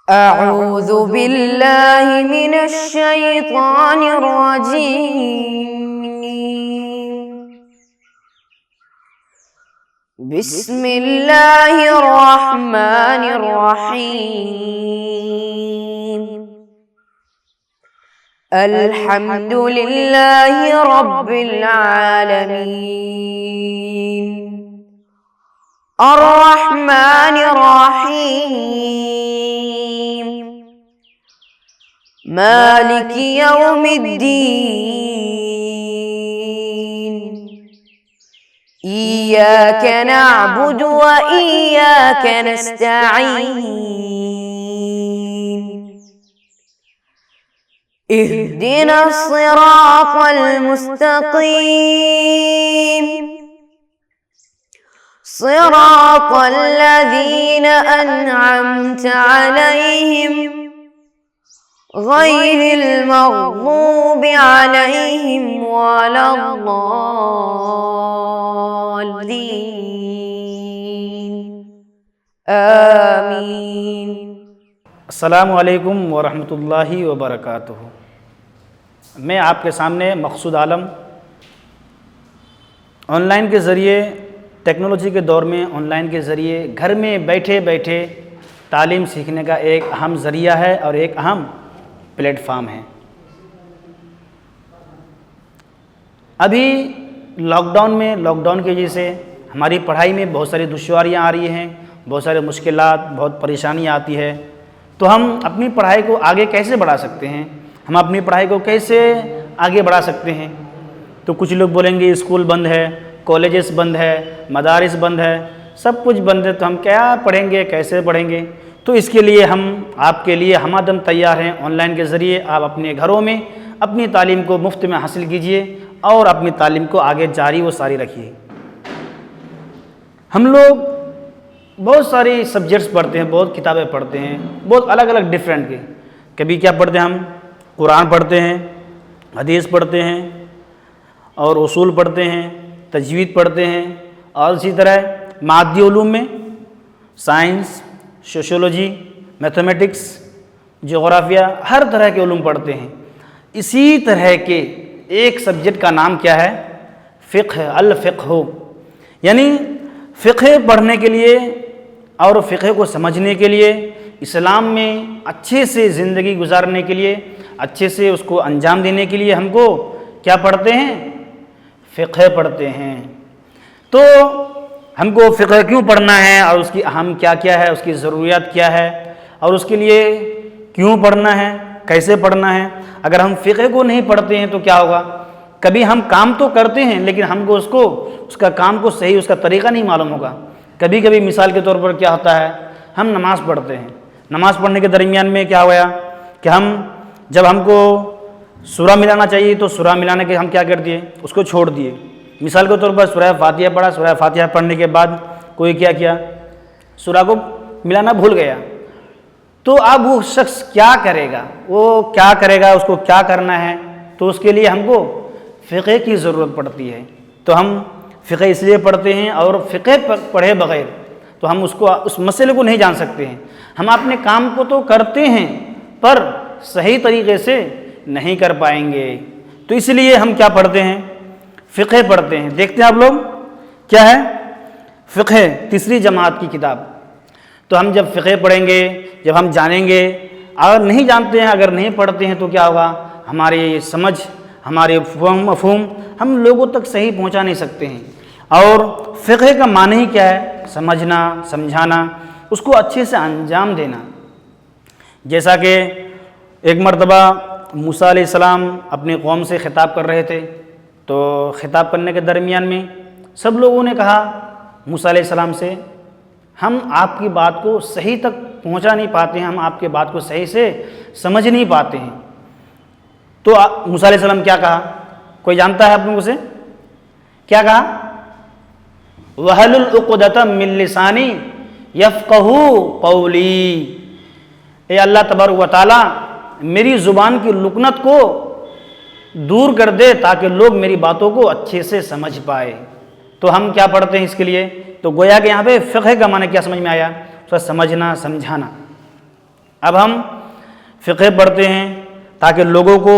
أعوذ بالله من الشيطان الرجيم. بسم الله الرحمن الرحيم. الحمد لله رب العالمين الرحمن الرحيم مالك يوم الدين إياك نعبد وإياك نستعين اهدنا الصراط المستقيم صراط الذين أنعمت عليهم غير المغضوب عليهم ولا الضالين آمين. السلام علیکم ورحمۃ اللہ وبرکاتہ. میں آپ کے سامنے مقصود عالم آن لائن کے ذریعے، ٹیکنالوجی کے دور میں آن لائن کے ذریعے گھر میں بیٹھے بیٹھے تعلیم سیکھنے کا ایک اہم ذریعہ ہے اور ایک اہم پلیٹ فارم ہے. ابھی لاک ڈاؤن کی وجہ سے ہماری پڑھائی میں بہت ساری دشواریاں آ رہی ہیں، بہت سارے مشکلات، بہت پریشانی آتی ہے. تو ہم اپنی پڑھائی کو آگے کیسے بڑھا سکتے ہیں؟ ہم اپنی پڑھائی کو کیسے آگے بڑھا سکتے ہیں؟ تو کچھ لوگ بولیں گے اسکول بند ہے، کالجز بند ہے، مدارس بند ہے، سب کچھ بند ہے، تو ہم کیا پڑھیں گے، کیسے پڑھیں گے؟ تو اس کے لیے ہم آپ کے لیے ہم آدم تیار ہیں. آن لائن کے ذریعے آپ اپنے گھروں میں اپنی تعلیم کو مفت میں حاصل کیجئے اور اپنی تعلیم کو آگے جاری و ساری رکھیے. ہم لوگ بہت ساری سبجیکٹس پڑھتے ہیں، بہت کتابیں پڑھتے ہیں، بہت الگ الگ ڈیفرنٹ کے. کبھی کیا پڑھتے ہیں؟ ہم قرآن پڑھتے ہیں، حدیث پڑھتے ہیں، اور اصول پڑھتے ہیں، تجوید پڑھتے ہیں، اور اسی طرح مادی علوم میں سائنس، سوشیولوجی، میتھمیٹکس، جغرافیہ، ہر طرح کے علوم پڑھتے ہیں. اسی طرح کے ایک سبجیکٹ کا نام کیا ہے؟ فقہ. الفقہ یعنی فقہ پڑھنے کے لیے اور فقہ کو سمجھنے کے لیے، اسلام میں اچھے سے زندگی گزارنے کے لیے، اچھے سے اس کو انجام دینے کے لیے ہم کو کیا پڑھتے ہیں؟ فقہ پڑھتے ہیں. تو ہم کو فقہ کیوں پڑھنا ہے اور اس کی اہم کیا کیا ہے، اس کی ضروریات کیا ہے، اور اس کے لیے کیوں پڑھنا ہے، کیسے پڑھنا ہے؟ اگر ہم فقہ کو نہیں پڑھتے ہیں تو کیا ہوگا؟ کبھی ہم کام تو کرتے ہیں لیکن ہم کو اس کا کام کو صحیح اس کا طریقہ نہیں معلوم ہوگا. کبھی کبھی مثال کے طور پر کیا ہوتا ہے، ہم نماز پڑھتے ہیں، نماز پڑھنے کے درمیان میں کیا ہوا کہ جب ہم کو سورہ ملانا چاہیے تو سورہ ملانے کے ہم کیا کر دیے؟ اس کو چھوڑ دیے. مثال کے طور پر سورہ فاتحہ پڑھا، سورہ فاتحہ پڑھنے کے بعد کوئی کیا سورہ کو ملانا بھول گیا. تو اب وہ شخص کیا کرے گا؟ اس کو کیا کرنا ہے؟ تو اس کے لیے ہم کو فقہ کی ضرورت پڑتی ہے. تو ہم فقہ اس لیے پڑھتے ہیں، اور فقہ پڑھے بغیر تو ہم اس مسئلے کو نہیں جان سکتے ہیں. ہم اپنے کام کو تو کرتے ہیں پر صحیح طریقے سے نہیں کر پائیں گے. تو اس لیے ہم کیا پڑھتے ہیں؟ فقہ پڑھتے ہیں. دیکھتے ہیں آپ لوگ کیا ہے فقہ، تیسری جماعت کی کتاب. تو ہم جب فقہ پڑھیں گے، جب ہم جانیں گے، اگر نہیں جانتے ہیں، اگر نہیں پڑھتے ہیں تو کیا ہوگا؟ ہماری سمجھ، ہمارے مفہوم ہم لوگوں تک صحیح پہنچا نہیں سکتے ہیں. اور فقہ کا معنی ہی کیا ہے؟ سمجھنا، سمجھانا، اس کو اچھے سے انجام دینا. جیسا کہ ایک مرتبہ موسیٰ علیہ السلام اپنی قوم سے خطاب کر رہے تھے. تو خطاب کرنے کے درمیان میں سب لوگوں نے کہا موسیٰ علیہ السلام سے، ہم آپ کی بات کو صحیح تک پہنچا نہیں پاتے ہیں، ہم آپ کے بات کو صحیح سے سمجھ نہیں پاتے ہیں. تو موسیٰ علیہ السلام کیا کہا؟ کوئی جانتا ہے آپ لوگوں سے؟ کیا کہا؟ وَحْلُلْ عُقْدَةً مِّن لِّسَانِي يَفْقَهُوا قَوْلِي. اے اللہ تبارک و تعالیٰ میری زبان کی لکنت کو دور کر دے تاکہ لوگ میری باتوں کو اچھے سے سمجھ پائے. تو ہم کیا پڑھتے ہیں اس کے لیے؟ تو گویا کہ یہاں پہ فقہ کا معنی کیا سمجھ میں آیا؟ اس کا سمجھنا، سمجھانا. اب ہم فقہ پڑھتے ہیں تاکہ لوگوں کو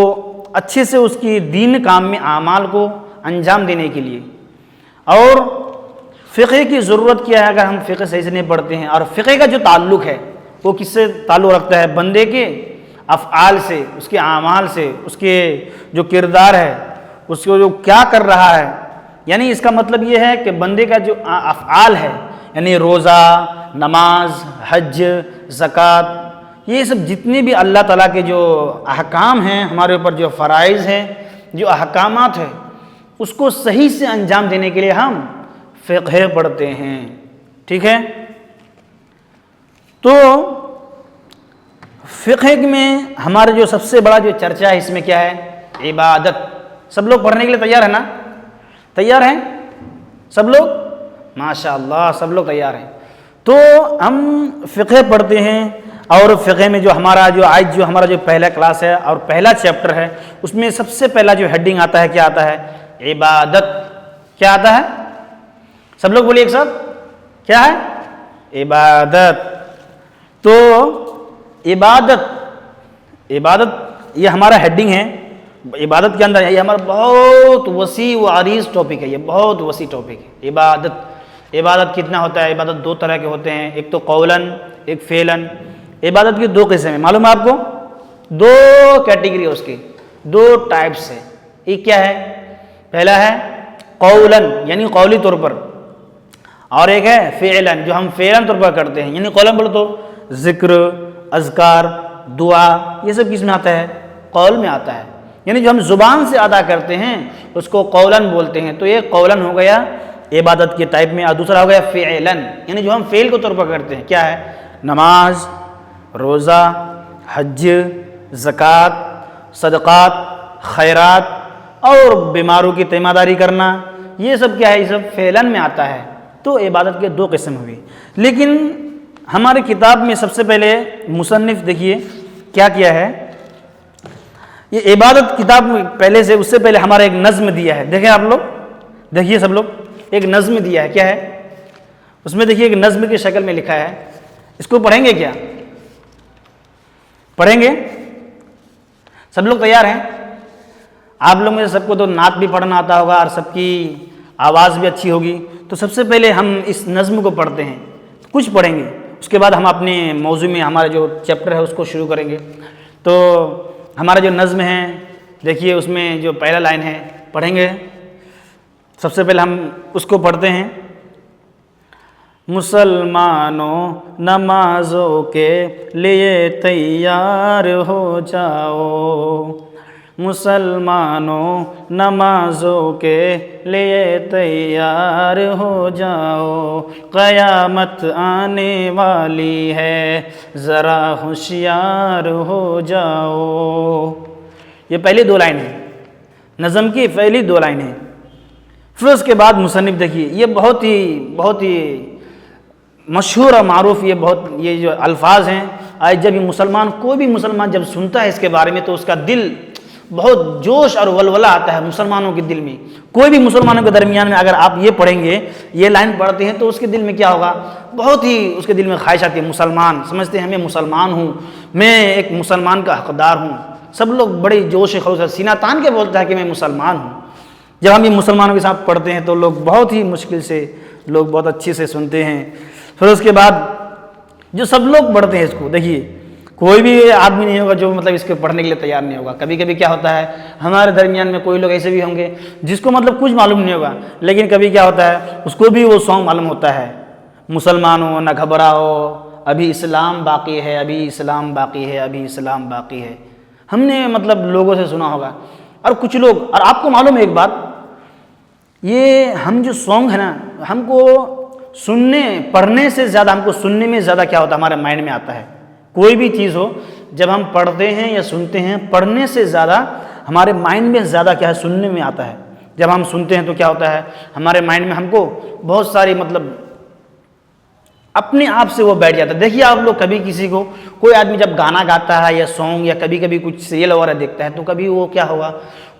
اچھے سے اس کی دین کام میں اعمال کو انجام دینے کے لیے. اور فقہ کی ضرورت کیا ہے اگر ہم فقہ صحیح سے نہیں پڑھتے ہیں؟ اور فقہ کا جو تعلق ہے وہ کس سے تعلق رکھتا ہے؟ بندے کے افعال سے، اس کے اعمال سے، اس کے جو کردار ہے، اس کو جو کیا کر رہا ہے. یعنی اس کا مطلب یہ ہے کہ بندے کا جو افعال ہے، یعنی روزہ، نماز، حج، زکوٰۃ، یہ سب جتنے بھی اللہ تعالیٰ کے جو احکام ہیں، ہمارے اوپر جو فرائض ہیں، جو احکامات ہیں، اس کو صحیح سے انجام دینے کے لیے ہم فقہ پڑھتے ہیں. ٹھیک ہے؟ تو فقہ میں ہمارا جو سب سے بڑا جو چرچا ہے اس میں کیا ہے؟ عبادت. سب لوگ پڑھنے کے لیے تیار ہیں نا؟ تیار ہیں سب لوگ؟ ماشاء اللہ سب لوگ تیار ہیں. تو ہم فقہ پڑھتے ہیں، اور فقہ میں جو ہمارا جو پہلا کلاس ہے اور پہلا چیپٹر ہے، اس میں سب سے پہلا جو ہیڈنگ آتا ہے، کیا آتا ہے؟ عبادت. کیا آتا ہے؟ سب لوگ بولیے ایک ساتھ، کیا ہے؟ عبادت. تو عبادت یہ ہمارا ہیڈنگ ہے. عبادت کے اندر یہ ہمارا بہت وسیع و عریض ٹاپک ہے، یہ بہت وسیع ٹاپک ہے. عبادت کتنا ہوتا ہے؟ عبادت دو طرح کے ہوتے ہیں، ایک تو قولاً، ایک فعلاً. عبادت کی دو قسم ہیں، معلوم ہے آپ کو؟ دو کیٹیگری ہے اس کی، دو ٹائپس ہیں. ایک کیا ہے؟ پہلا ہے قولاً، یعنی قولی طور پر، اور ایک ہے فعلاً، جو ہم فعلاً طور پر کرتے ہیں. یعنی قولاً بولو تو ذکر، اذکار، دعا، یہ سب کس میں آتا ہے؟ قول میں آتا ہے. یعنی جو ہم زبان سے ادا کرتے ہیں اس کو قولاً بولتے ہیں. تو یہ قولاً ہو گیا عبادت کے ٹائپ میں، اور دوسرا ہو گیا فعلاً، یعنی جو ہم فعل کے طور پر کرتے ہیں. کیا ہے؟ نماز، روزہ، حج، زکوٰۃ، صدقات، خیرات، اور بیماروں کی تیمارداری کرنا، یہ سب کیا ہے؟ یہ سب فعلاً میں آتا ہے. تو عبادت کے دو قسم ہوئی. لیکن ہماری کتاب میں سب سے پہلے مصنف دیکھیے کیا کیا ہے. یہ عبادت کتاب میں پہلے سے، اس سے پہلے ہمارا ایک نظم دیا ہے. دیکھیں آپ لوگ، دیکھیے سب لوگ، ایک نظم دیا ہے. کیا ہے اس میں؟ دیکھیے ایک نظم کی شکل میں لکھا ہے. اس کو پڑھیں گے کیا؟ پڑھیں گے؟ سب لوگ تیار ہیں؟ آپ لوگ میں سب کو تو نعت بھی پڑھنا آتا ہوگا اور سب کی آواز بھی اچھی ہوگی. تو سب سے پہلے ہم اس نظم کو پڑھتے ہیں، کچھ پڑھیں گے، اس کے بعد ہم اپنے موضوع میں ہمارا جو چیپٹر ہے اس کو شروع کریں گے. تو ہمارا جو نظم ہے دیکھیے، اس میں جو پہلا لائن ہے پڑھیں گے. سب سے پہلے ہم اس کو پڑھتے ہیں. مسلمانوں نمازوں کے لیے تیار ہو جاؤ، مسلمانوں نمازوں کے لیے تیار ہو جاؤ، قیامت آنے والی ہے ذرا ہوشیار ہو جاؤ. یہ پہلی دو لائن ہیں، نظم کی پہلی دو لائن ہیں. پھر اس کے بعد مصنف دیکھیے، یہ بہت ہی مشہور اور معروف یہ جو الفاظ ہیں. آج جب یہ کوئی بھی مسلمان جب سنتا ہے اس کے بارے میں تو اس کا دل بہت جوش اور ولولہ آتا ہے مسلمانوں کے دل میں. کوئی بھی مسلمانوں کے درمیان میں اگر آپ یہ پڑھیں گے، یہ لائن پڑھتے ہیں تو اس کے دل میں کیا ہوگا؟ بہت ہی اس کے دل میں خواہش آتی ہے. مسلمان سمجھتے ہیں میں مسلمان ہوں، میں ایک مسلمان کا حقدار ہوں. سب لوگ بڑی جوش خروش سے سینہ تان کے بولتا ہے کہ میں مسلمان ہوں. جب ہم یہ مسلمانوں کے ساتھ پڑھتے ہیں تو لوگ بہت ہی مشکل سے، لوگ بہت اچھے سے سنتے ہیں. پھر اس کے بعد جو سب لوگ پڑھتے ہیں اس کو، دیکھیے کوئی بھی آدمی نہیں ہوگا جو اس کے پڑھنے کے لیے تیار نہیں ہوگا. کبھی کبھی کیا ہوتا ہے ہمارے درمیان میں کوئی لوگ ایسے بھی ہوں گے جس کو کچھ معلوم نہیں ہوگا، لیکن کبھی کیا ہوتا ہے اس کو بھی وہ سانگ معلوم ہوتا ہے، مسلمانوں نہ گھبراؤ ابھی اسلام باقی ہے، ابھی اسلام باقی ہے، ابھی اسلام باقی ہے. ہم نے لوگوں سے سنا ہوگا. اور کچھ لوگ، اور آپ کو معلوم ہے ایک بات، یہ ہم جو سانگ ہے نا، ہم کو پڑھنے سے زیادہ ہم کو سننے میں زیادہ کیا ہوتا ہے، ہمارے مائنڈ میں آتا ہے. کوئی بھی چیز ہو جب ہم پڑھتے ہیں یا سنتے ہیں، پڑھنے سے زیادہ ہمارے مائنڈ میں زیادہ کیا ہے، سننے میں آتا ہے. جب ہم سنتے ہیں تو کیا ہوتا ہے ہمارے مائنڈ میں ہم کو بہت ساری اپنے آپ سے وہ بیٹھ جاتا ہے. دیکھیے آپ لوگ کبھی کسی کو، کوئی آدمی جب گانا گاتا ہے یا سانگ یا کبھی کبھی کچھ سیریل وغیرہ دیکھتا ہے تو کبھی وہ کیا ہوگا،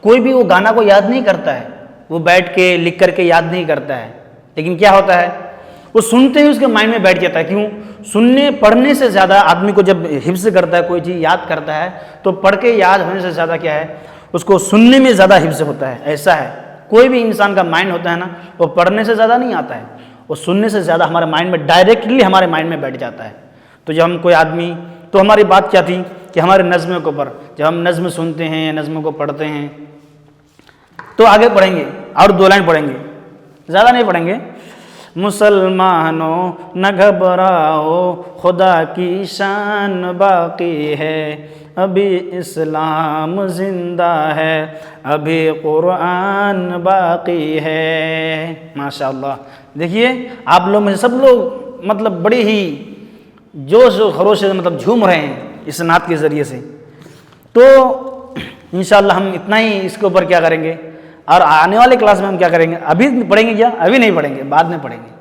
کوئی بھی وہ گانا کو یاد نہیں کرتا ہے، وہ بیٹھ کے لکھ کر کے یاد نہیں کرتا ہے. لیکن کیا ہوتا ہے وہ سنتے ہی اس کے مائنڈ میں بیٹھ جاتا ہے. کیوں؟ سننے پڑھنے سے زیادہ آدمی کو جب حفظ کرتا ہے کوئی چیز یاد کرتا ہے تو پڑھ کے یاد ہونے سے زیادہ کیا ہے اس کو سننے میں زیادہ حفظ ہوتا ہے. ایسا ہے کوئی بھی انسان کا مائنڈ ہوتا ہے نا وہ پڑھنے سے زیادہ نہیں آتا ہے, وہ سننے سے زیادہ ہمارے مائنڈ میں ڈائریکٹلی ہمارے مائنڈ میں بیٹھ جاتا ہے. تو جب ہم کوئی آدمی تو ہماری بات کیا تھی کہ ہمارے نظموں کے اوپر جب ہم نظم سنتے ہیں نظموں کو پڑھتے ہیں تو آگے پڑھیں گے اور 2 لائن پڑھیں گے, زیادہ نہیں پڑھیں گے. مسلمانوں نہ گھبراؤ خدا کی شان باقی ہے, ابھی اسلام زندہ ہے, ابھی قرآن باقی ہے. ماشاءاللہ. دیکھیے آپ لوگ میں سے سب لوگ مطلب بڑی ہی جوش و خروش سے مطلب جھوم رہے ہیں اس نعت کے ذریعے سے. تو انشاءاللہ ہم اتنا ہی اس کے اوپر کیا کریں گے, اور آنے والے کلاس میں ہم کیا کریں گے, ابھی پڑھیں گے کیا, ابھی نہیں پڑھیں گے, بعد میں پڑھیں گے,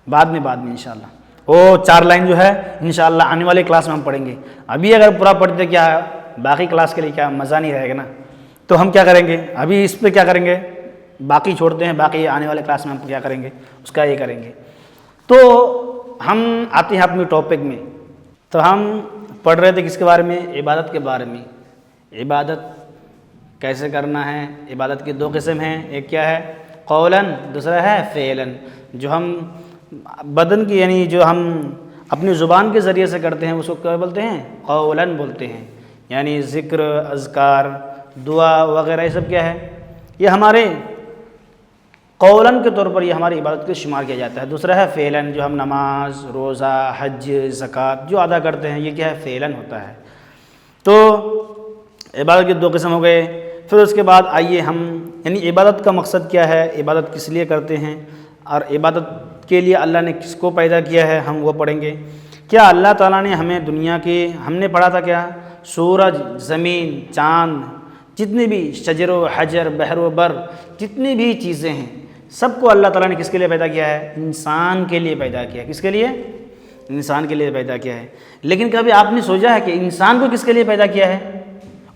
بعد میں انشاءاللہ. وہ 4 لائن جو ہے انشاءاللہ آنے والے کلاس میں ہم پڑھیں گے. ابھی اگر پورا پڑھتے کیا باقی کلاس کے لیے کیا مزہ نہیں رہے گا نا. تو ہم کیا کریں گے ابھی اس پہ کیا کریں گے, باقی چھوڑتے ہیں, باقی آنے والے کلاس میں ہم کیا کریں گے اس کا یہ کریں گے. تو ہم آتے ہیں اپنی ٹاپک میں. تو ہم پڑھ رہے تھے کس کے بارے میں, عبادت کے بارے میں. عبادت کیسے کرنا ہے. عبادت کی 2 قسم ہیں, ایک کیا ہے قولاً, دوسرا ہے فعلاً. جو ہم بدن کی یعنی جو ہم اپنی زبان کے ذریعے سے کرتے ہیں اس کو کیا بولتے ہیں, قولاً بولتے ہیں. یعنی ذکر, اذکار, دعا وغیرہ یہ سب کیا ہے, یہ ہمارے قولاً کے طور پر یہ ہماری عبادت کے شمار کیا جاتا ہے. دوسرا ہے فعلاً, جو ہم نماز, روزہ, حج, زکوٰۃ جو ادا کرتے ہیں یہ کیا ہے فعلاً ہوتا ہے. تو عبادت کے 2 قسم ہو گئے. پھر اس کے بعد آئیے ہم یعنی عبادت کا مقصد کیا ہے, عبادت کس لیے کرتے ہیں, اور عبادت کے لیے اللہ نے کس کو پیدا کیا ہے ہم وہ پڑھیں گے. کیا اللہ تعالیٰ نے ہمیں دنیا کی ہم نے پڑھا تھا کیا سورج, زمین, چاند, جتنی بھی شجر و حجر, بحر و بر, جتنی بھی چیزیں ہیں سب کو اللہ تعالیٰ نے کس کے لیے پیدا کیا ہے, انسان کے لیے پیدا کیا. کس کے لیے, انسان کے لیے پیدا کیا ہے. لیکن کبھی آپ نے سوچا ہے کہ انسان کو کس کے لیے پیدا کیا ہے,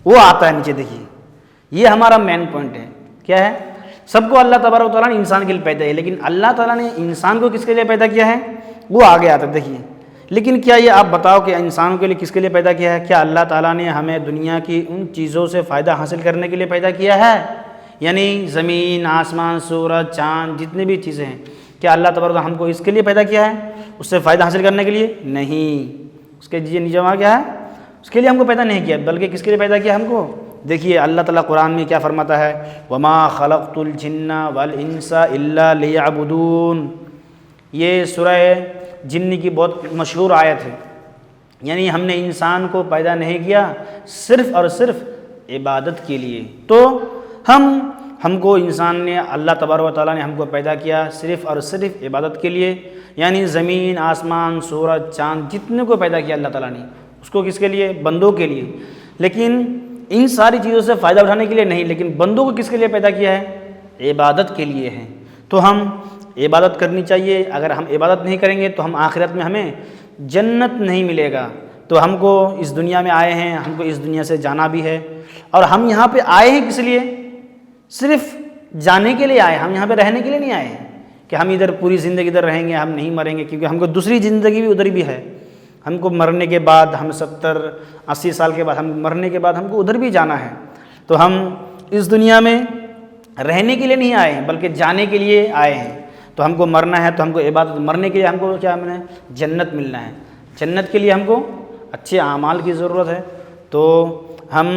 وہ آتا ہے نیچے. دیکھیے یہ ہمارا مین پوائنٹ ہے. کیا ہے, سب کو اللہ تبارک و تعالیٰ نے انسان کے لیے پیدا کیا, لیکن اللہ تعالیٰ نے انسان کو کس کے لیے پیدا کیا ہے وہ آگے آتا ہے. دیکھیے لیکن کیا یہ آپ بتاؤ کہ انسانوں کے لیے کس کے لیے پیدا کیا ہے. کیا اللہ تعالیٰ نے ہمیں دنیا کی ان چیزوں سے فائدہ حاصل کرنے کے لیے پیدا کیا ہے, یعنی زمین, آسمان, سورج, چاند, جتنی بھی چیزیں ہیں, کیا اللہ تبارک و تعالیٰ ہم کو اس کے لیے پیدا کیا ہے اس سے فائدہ حاصل کرنے کے لیے؟ نہیں. اس کے جواب کیا ہے, اس کے لیے ہم کو پیدا نہیں کیا, بلکہ کس کے لیے پیدا کیا ہم کو. دیکھیے اللہ تعالیٰ قرآن میں کیا فرماتا ہے, وَمَا خَلَقْتُ الْجِنَّ وَالْإِنسَ إِلَّا لِيَعْبُدُونَ. یہ سورہ جن کی بہت مشہور آیت ہے. یعنی ہم نے انسان کو پیدا نہیں کیا صرف اور صرف عبادت کے لیے. تو ہم کو انسان نے اللہ تبارک و تعالیٰ نے ہم کو پیدا کیا صرف اور صرف عبادت کے لیے. یعنی زمین, آسمان, سورج, چاند جتنے کو پیدا کیا اللہ تعالیٰ نے اس کو کس کے لیے, بندوں کے لیے. لیکن ان ساری چیزوں سے فائدہ اٹھانے کے لیے نہیں, لیکن بندوں کو کس کے لیے پیدا کیا ہے, عبادت کے لیے ہے. تو ہم عبادت کرنی چاہیے. اگر ہم عبادت نہیں کریں گے تو ہم آخرت میں ہمیں جنت نہیں ملے گا. تو ہم کو اس دنیا میں آئے ہیں, ہم کو اس دنیا سے جانا بھی ہے, اور ہم یہاں پہ آئے ہیں کس لیے, صرف جانے کے لیے آئے. ہم یہاں پہ رہنے کے لیے نہیں آئے ہیں کہ ہم ادھر پوری زندگی ادھر رہیں گے, ہم نہیں مریں گے, کیونکہ ہم کو دوسری زندگی بھی ادھر بھی ہے. ہم کو مرنے کے بعد, ہم 70-80 سال کے بعد, ہم مرنے کے بعد ہم کو ادھر بھی جانا ہے. تو ہم اس دنیا میں رہنے کے لیے نہیں آئے ہیں بلکہ جانے کے لیے آئے ہیں. تو ہم کو مرنا ہے, تو ہم کو عبادت, مرنے کے لیے ہم کو کیا ملنا ہے, جنت ملنا ہے. جنت کے لیے ہم کو اچھے اعمال کی ضرورت ہے. تو ہم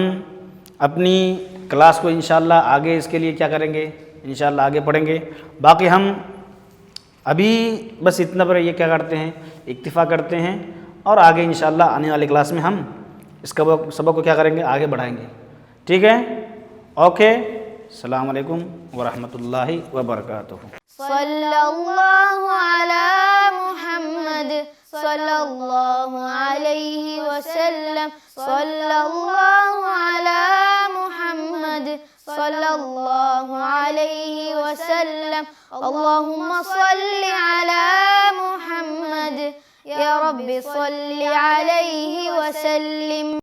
اپنی کلاس کو انشاءاللہ آگے اس کے لیے کیا کریں گے, انشاءاللہ آگے پڑھیں گے. باقی ہم ابھی بس اتنا پر یہ کیا کرتے ہیں, اکتفا کرتے ہیں, اور آگے انشاءاللہ آنے والے کلاس میں ہم اس سبق کو کیا کریں گے, آگے بڑھائیں گے. ٹھیک ہے, اوکے. السلام علیکم ورحمۃ اللہ وبرکاتہ. صلی اللہ علی محمد صلی اللہ علیہ وسلم. صلی اللہ علی محمد صلی اللہ علیہ وسلم. اللہم صلی علی محمد یا رب صلی علیہ وسلم.